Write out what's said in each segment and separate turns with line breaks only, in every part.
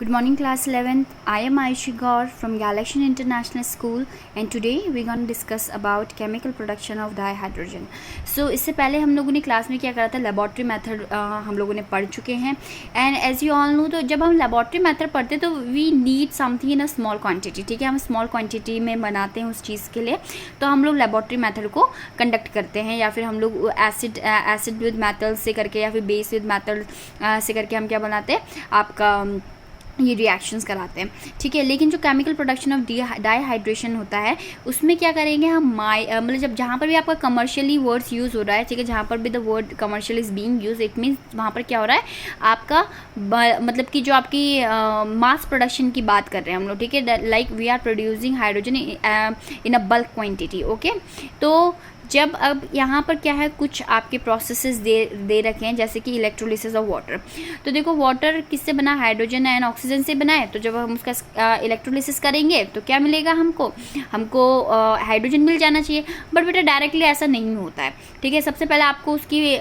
Good morning class 11th. I am Aishi Gaur from Galaxian International School and today we're going to discuss about chemical production of dihydrogen. So इससे पहले हम लोगों ने class में क्या करा था, लेबॉर्ट्री मेथड हम लोगों ने पढ़ चुके हैं. And as you all know, तो जब हम लेबॉर्ट्री मेथड पढ़ते तो we need something in a small quantity. ठीक है, हम स्मॉल क्वांटिटी में बनाते हैं उस चीज़ के लिए, तो हम लोग लेबॉर्ट्री मेथड को कंडक्ट करते हैं, या फिर हम लोग एसिड विद मेटल से करके या फिर बेस विद मेटल से करके हम क्या बनाते हैं, आपका ये रिएक्शंस कराते हैं. ठीक है, लेकिन जो केमिकल प्रोडक्शन ऑफ डाइहाइड्रेशन होता है उसमें क्या करेंगे हम, मतलब जब जहाँ पर भी आपका कमर्शियली वर्ड्स यूज़ हो रहा है, ठीक है, जहाँ पर भी the word commercial is being use, it means वहाँ पर क्या हो रहा है आपका मतलब कि जो आपकी मास प्रोडक्शन की बात कर रहे हैं हम लोग. ठीक है, like we are producing hydrogen in a bulk quantity. Okay, तो जब अब यहाँ पर क्या है, कुछ आपके प्रोसेसेस दे रखे हैं, जैसे कि इलेक्ट्रोलिसिस ऑफ वाटर. तो देखो, वाटर किससे बना, हाइड्रोजन एंड ऑक्सीजन से बना है. तो जब हम उसका इलेक्ट्रोलिसिस करेंगे तो क्या मिलेगा हमको हाइड्रोजन मिल जाना चाहिए. बट बेटा डायरेक्टली ऐसा नहीं होता है. ठीक है, सबसे पहले आपको उसकी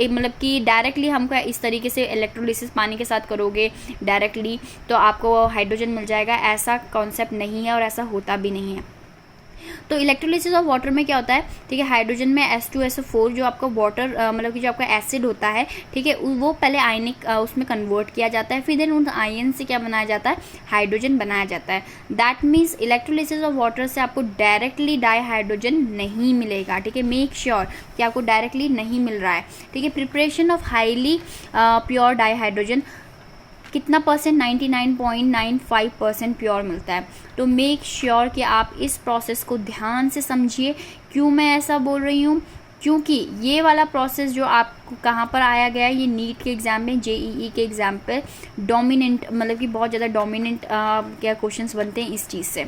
मतलब कि डायरेक्टली हमको इस तरीके से इलेक्ट्रोलिसिस पानी के साथ करोगे डायरेक्टली तो आपको हाइड्रोजन मिल जाएगा, ऐसा कॉन्सेप्ट नहीं है और ऐसा होता भी नहीं है. तो इलेक्ट्रोलिसिस ऑफ वाटर में क्या होता है, ठीक है, हाइड्रोजन में H2SO4 जो आपका वाटर मतलब कि जो आपका एसिड होता है, ठीक है, वो पहले आयनिक उसमें कन्वर्ट किया जाता है, फिर देन उन आयन से क्या बनाया जाता है, हाइड्रोजन बनाया जाता है. That means electrolysis of water से आपको डायरेक्टली डाइहाइड्रोजन नहीं मिलेगा. ठीक है, मेक श्योर कि आपको डायरेक्टली नहीं मिल रहा है. ठीक है, preparation of highly pure dihydrogen कितना परसेंट, 99.95% प्योर मिलता है. तो मेक श्योर कि आप इस प्रोसेस को ध्यान से समझिए. क्यों मैं ऐसा बोल रही हूँ, क्योंकि ये वाला प्रोसेस जो आपको कहाँ पर आया गया है, ये नीट के एग्ज़ाम में, JEE के एग्ज़ाम पे डोमिनेंट, मतलब कि बहुत ज़्यादा डोमिनेंट क्या क्वेश्चंस बनते हैं इस चीज़ से.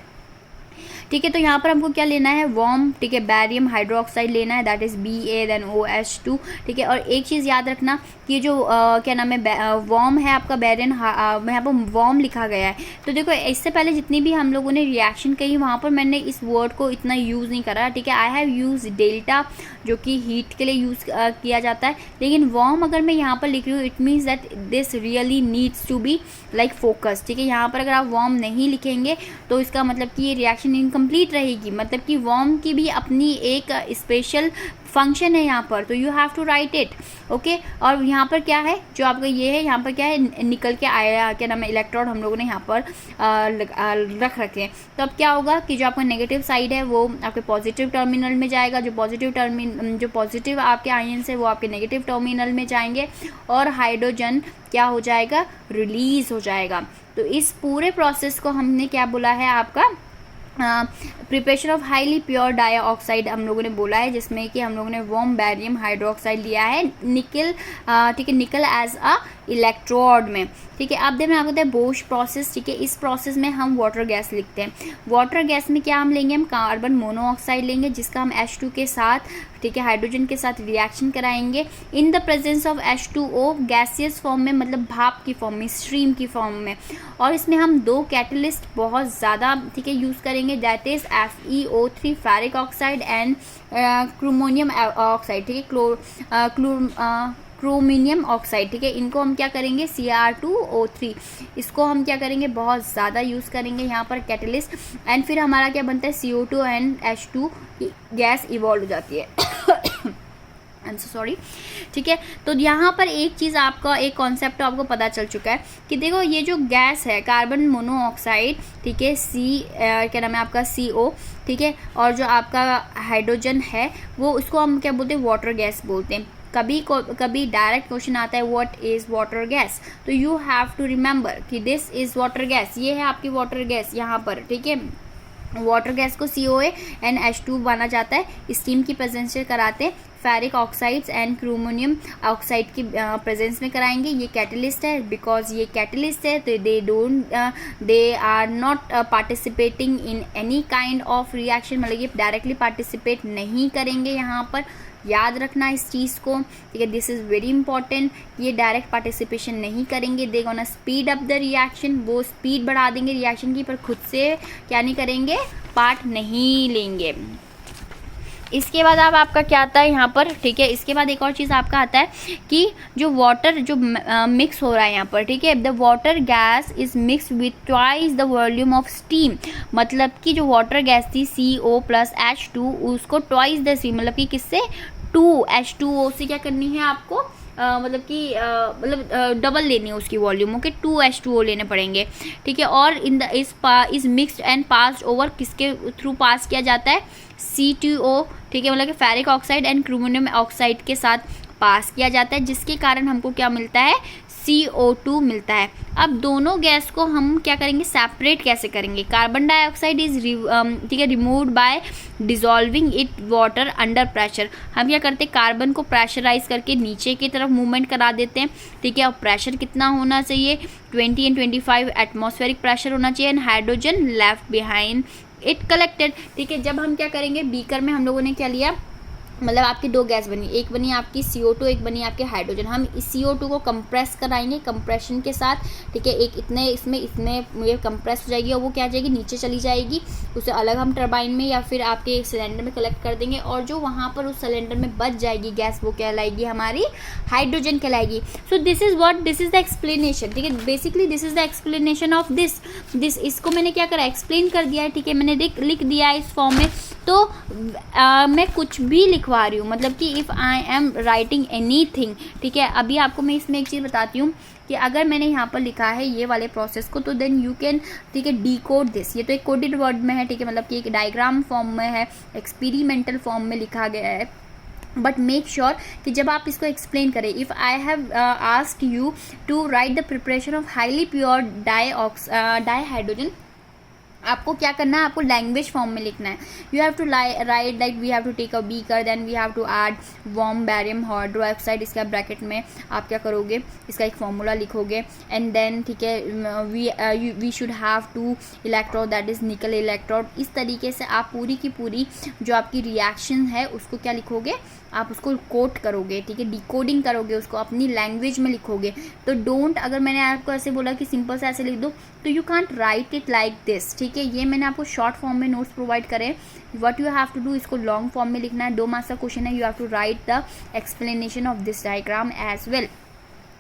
ठीक है, तो यहाँ पर हमको क्या लेना है, वॉर्म. ठीक है, बैरियम हाइड्रोक्साइड लेना है, that is Ba then OH2. ठीक है, और एक चीज़ याद रखना कि जो क्या नाम है, वॉर्म है आपका बैरियम, यहाँ पर वॉर्म लिखा गया है. तो देखो, इससे पहले जितनी भी हम लोगों ने रिएक्शन कही वहाँ पर मैंने इस वर्ड को इतना यूज़ नहीं करा. ठीक है, आई हैव यूज डेल्टा जो कि हीट के लिए यूज़ किया जाता है, लेकिन वॉर्म अगर मैं यहाँ पर लिख रही हूँ, it means that this really needs to be like focus. ठीक है, यहाँ पर अगर आप वॉर्म नहीं लिखेंगे तो इसका मतलब कि ये रिएक्शन इनकम्प्लीट रहेगी. मतलब कि वॉर्म की भी अपनी एक स्पेशल फंक्शन है यहाँ पर, तो you have to write it. Okay, और यहाँ पर क्या है, जो आपका ये है, यहाँ पर क्या है, निकल के आया, क्या नाम है, इलेक्ट्रोड हम लोगों ने यहाँ पर रख रखे हैं. तो अब क्या होगा कि जो आपका नेगेटिव साइड है वो आपके पॉजिटिव टर्मिनल में जाएगा, जो पॉजिटिव आपके आयंस है वो आपके नेगेटिव टर्मिनल में जाएंगे और हाइड्रोजन क्या हो जाएगा, रिलीज हो जाएगा. तो इस पूरे प्रोसेस को हमने क्या बोला है, आपका preparation of highly pure dioxide हम लोगों ने बोला है, जिसमें कि हम लोगों ने वॉर्म बैरियम हाइड्रोक्साइड लिया है, निकल. ठीक है, निकल एज अ इलेक्ट्रोड में. ठीक है, अब देखना आपको होता है बोश प्रोसेस. ठीक है, इस प्रोसेस में हम वाटर गैस लिखते हैं. वाटर गैस में क्या हम लेंगे, हम कार्बन मोनोऑक्साइड लेंगे, जिसका हम H2 के साथ, ठीक है, हाइड्रोजन के साथ रिएक्शन कराएंगे in the presence of H2O gaseous form में, मतलब भाप की फॉर्म में, स्ट्रीम की फॉर्म में. और इसमें हम दो कैटलिस्ट बहुत ज़्यादा, ठीक है, यूज़ करेंगे, that is FeO3 ferric oxide and chromium oxide. ठीक है, क्रोमिनियम ऑक्साइड. ठीक है, इनको हम क्या करेंगे, Cr2O3, इसको हम क्या करेंगे, बहुत ज़्यादा यूज़ करेंगे यहाँ पर कैटलिस्ट. एंड फिर हमारा क्या बनता है, CO2 and H2 gas evolve हो जाती है. I am so sorry. ठीक है, तो यहाँ पर एक चीज़, आपका एक कॉन्सेप्ट आपको पता चल चुका है कि देखो, ये जो गैस है कार्बन मोनोऑक्साइड, ठीक है, क्या नाम है आपका CO, ठीक है, और जो आपका हाइड्रोजन है वो, उसको हम क्या बोलते हैं, वाटर गैस बोलते हैं. कभी डायरेक्ट क्वेश्चन आता है व्हाट इज़ वाटर गैस, तो यू हैव टू रिमेंबर कि दिस इज़ वाटर गैस, ये है आपकी वाटर गैस यहाँ पर. ठीक है, वाटर गैस को COA एंड H2 बना जाता है, स्टीम की प्रेजेंस से कराते हैं, ferric oxides and chromium oxide की प्रेजेंस में कराएंगे. ये कैटलिस्ट है, बिकॉज ये कैटलिस्ट है तो they are not participating in any kind of reaction, मतलब ये डायरेक्टली पार्टिसिपेट नहीं करेंगे यहाँ पर. याद रखना इस चीज़ को. ठीक है, दिस इज़ वेरी इंपॉर्टेंट. ये डायरेक्ट पार्टिसिपेशन नहीं करेंगे, they gonna speed up the reaction, वो स्पीड बढ़ा देंगे रिएक्शन की, पर खुद से क्या नहीं करेंगे, पार्ट नहीं लेंगे. इसके बाद अब आपका क्या आता है यहाँ पर, ठीक है। इसके बाद एक और चीज़ आपका आता है कि जो वाटर जो मिक्स हो रहा है यहाँ पर, ठीक है, the water gas is mix with twice the volume of steam, मतलब कि जो वाटर गैस थी CO प्लस H2 उसको ट्वाइस द स्टीम, मतलब कि किससे 2H2O से क्या करनी है आपको, मतलब कि डबल लेनी है उसकी वॉल्यूम, ओके, 2H2O लेने पड़ेंगे, ठीक है। और in the is mixed and passed over, किसके थ्रू पास किया जाता है, C2O, ठीक है, मतलब कि ferric oxide and chromium oxide के साथ पास किया जाता है, जिसके कारण हमको क्या मिलता है, CO2 मिलता है। अब दोनों गैस को हम क्या करेंगे, सेपरेट कैसे करेंगे, कार्बन डाइऑक्साइड इज ठीक है removed by dissolving it water under pressure, हम क्या करते हैं, कार्बन को प्रेशराइज करके नीचे की तरफ मूवमेंट करा देते हैं, ठीक है। और प्रेशर कितना होना चाहिए, 20 and 25 एटमॉस्फेरिक प्रेशर होना चाहिए, and hydrogen left behind it collected, ठीक है। जब हम क्या करेंगे, बीकर में हम लोगों ने क्या लिया, मतलब आपकी दो गैस बनी, एक बनी आपकी CO2, एक बनी आपके हाइड्रोजन, हम इस CO2 को कंप्रेस कराएंगे कंप्रेशन के साथ, ठीक है। एक इतने इसमें ये कंप्रेस हो जाएगी और वो क्या जाएगी, नीचे चली जाएगी, उसे अलग हम टरबाइन में या फिर आपके एक सिलेंडर में कलेक्ट कर देंगे, और जो वहाँ पर उस सिलेंडर में बच जाएगी गैस वो कहलाएगी हमारी हाइड्रोजन कहलाएगी। So this is the explanation, ठीक है, basically this is the explanation of this, इसको मैंने क्या करा, एक्सप्लेन कर दिया है, ठीक है, मैंने लिख दिया है इस फॉर्म में। तो मैं कुछ भी लिखवा रही हूँ, मतलब कि if I am writing anything, ठीक है। अभी आपको मैं इसमें एक चीज़ बताती हूँ कि अगर मैंने यहाँ पर लिखा है ये वाले प्रोसेस को, तो देन यू कैन, ठीक है, डिकोड दिस, ये तो एक कोडेड वर्ड में है, ठीक है, मतलब कि एक डायग्राम फॉर्म में है, एक्सपेरिमेंटल फॉर्म में लिखा गया है, बट मेक श्योर कि जब आप इसको एक्सप्लेन करें, if I have asked you to write the preparation of highly pure dihydrogen, आपको क्या करना है, आपको लैंग्वेज फॉर्म में लिखना है। You have to write like we have to take a beaker, then we have to add warm barium hydroxide, इसका bracket में आप क्या करोगे, इसका एक फॉर्मूला लिखोगे, एंड देन ठीक है we should have 2 electrode that is nickel electrode. इस तरीके से आप पूरी की पूरी जो आपकी रिएक्शन है उसको क्या लिखोगे, आप उसको कोट करोगे, ठीक है, डिकोडिंग करोगे, उसको अपनी लैंग्वेज में लिखोगे। तो डोंट, अगर मैंने आपको ऐसे बोला कि सिंपल से ऐसे लिख दो, तो you can't write it like this, ठीक है। ये मैंने आपको शॉर्ट फॉर्म में नोट्स प्रोवाइड करे, what you have to do, इसको लॉन्ग फॉर्म में लिखना है। 2 मार्क्स का क्वेश्चन है, you have to write the explanation of this diagram as well,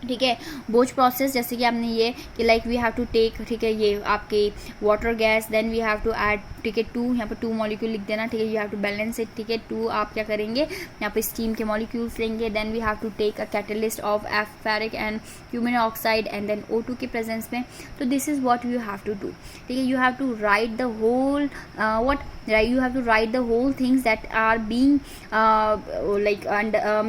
ठीक है। बोझ प्रोसेस जैसे कि आपने ये कि like we have to take, ठीक है, ये आपके water gas, then we have to add, ठीक है, 2 यहाँ पर 2 मॉलिक्यूल लिख देना, ठीक है, you have to balance it, ठीक है। 2 आप क्या करेंगे, यहाँ पे स्टीम के मॉलिक्यूल्स लेंगे, then we have to take a catalyst of ferric and cumin oxide and then O2 के प्रेजेंस में। तो this is what you have to do, ठीक है। You have to write the whole you have to write the whole things that are being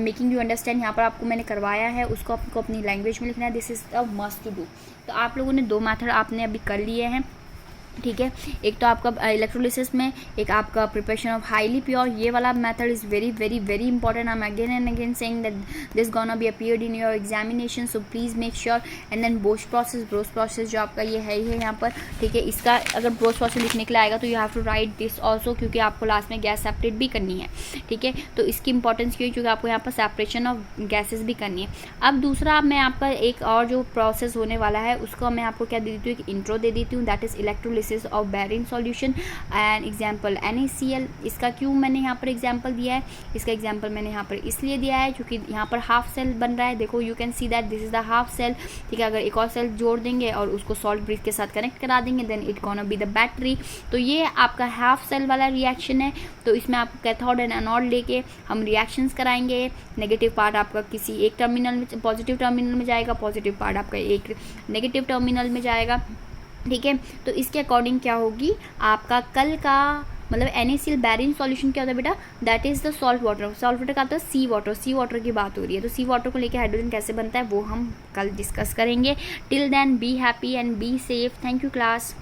making you understand। यहाँ पर आपको मैंने करवाया है, उसको आपको अपनी लैंग्वेज में लिखना है। This is a must to do. तो आप लोगों ने 2 मेथड आपने अभी कर लिए हैं, ठीक है। एक तो आपका इलेक्ट्रोलिसिस में, एक आपका प्रिपरेशन ऑफ हाईली प्योर, ये वाला method is very very very important. I am again and again saying that this gonna be appeared in your examination, so please make sure. And then ब्रोच process जो आपका ये है ही है यहाँ पर, ठीक है। इसका अगर ब्रोच प्रोसेस लिखने के लिए आएगा तो you have to write this also, क्योंकि आपको लास्ट में गैस सेपरेट भी करनी है, ठीक है। तो इसकी इंपॉर्टेंस क्यों है, क्योंकि आपको यहाँ पर सेपरेशन ऑफ गैसेज भी करनी है। अब दूसरा मैं आपका एक और जो प्रोसेस होने वाला है उसको मैं आपको क्या दे देती हूँ, एक इंट्रो दे देती हूँ, that is electrolysis of barium solution and example NaCl। इसका क्यों मैंने यहाँ पर एग्जाम्पल दिया है, इसका एग्जाम्पल मैंने यहाँ पर इसलिए दिया है क्योंकि यहाँ पर हाफ सेल बन रहा है, देखो you can see that this is the half cell, ठीक है। अगर एक और सेल जोड़ देंगे और उसको सॉल्ट ब्रिज के साथ कनेक्ट करा देंगे, then it gonna be the battery. तो ये आपका हाफ सेल वाला रिएक्शन है। तो इसमें आपको कैथोड एंड एनोड लेके हम रिएक्शंस कराएंगे। नेगेटिव पार्ट आपका किसी एक टर्मिनल में, पॉजिटिव टर्मिनल में जाएगा, पॉजिटिव पार्ट आपका एक नेगेटिव टर्मिनल में जाएगा, ठीक है। तो इसके अकॉर्डिंग क्या होगी आपका कल का, मतलब NaCl बैरियम सॉल्यूशन क्या होता है बेटा, that is the salt water का आता है सी वाटर की बात हो रही है। तो सी वाटर को लेके हाइड्रोजन कैसे बनता है वो हम कल डिस्कस करेंगे। Till then be happy and be safe. Thank you class.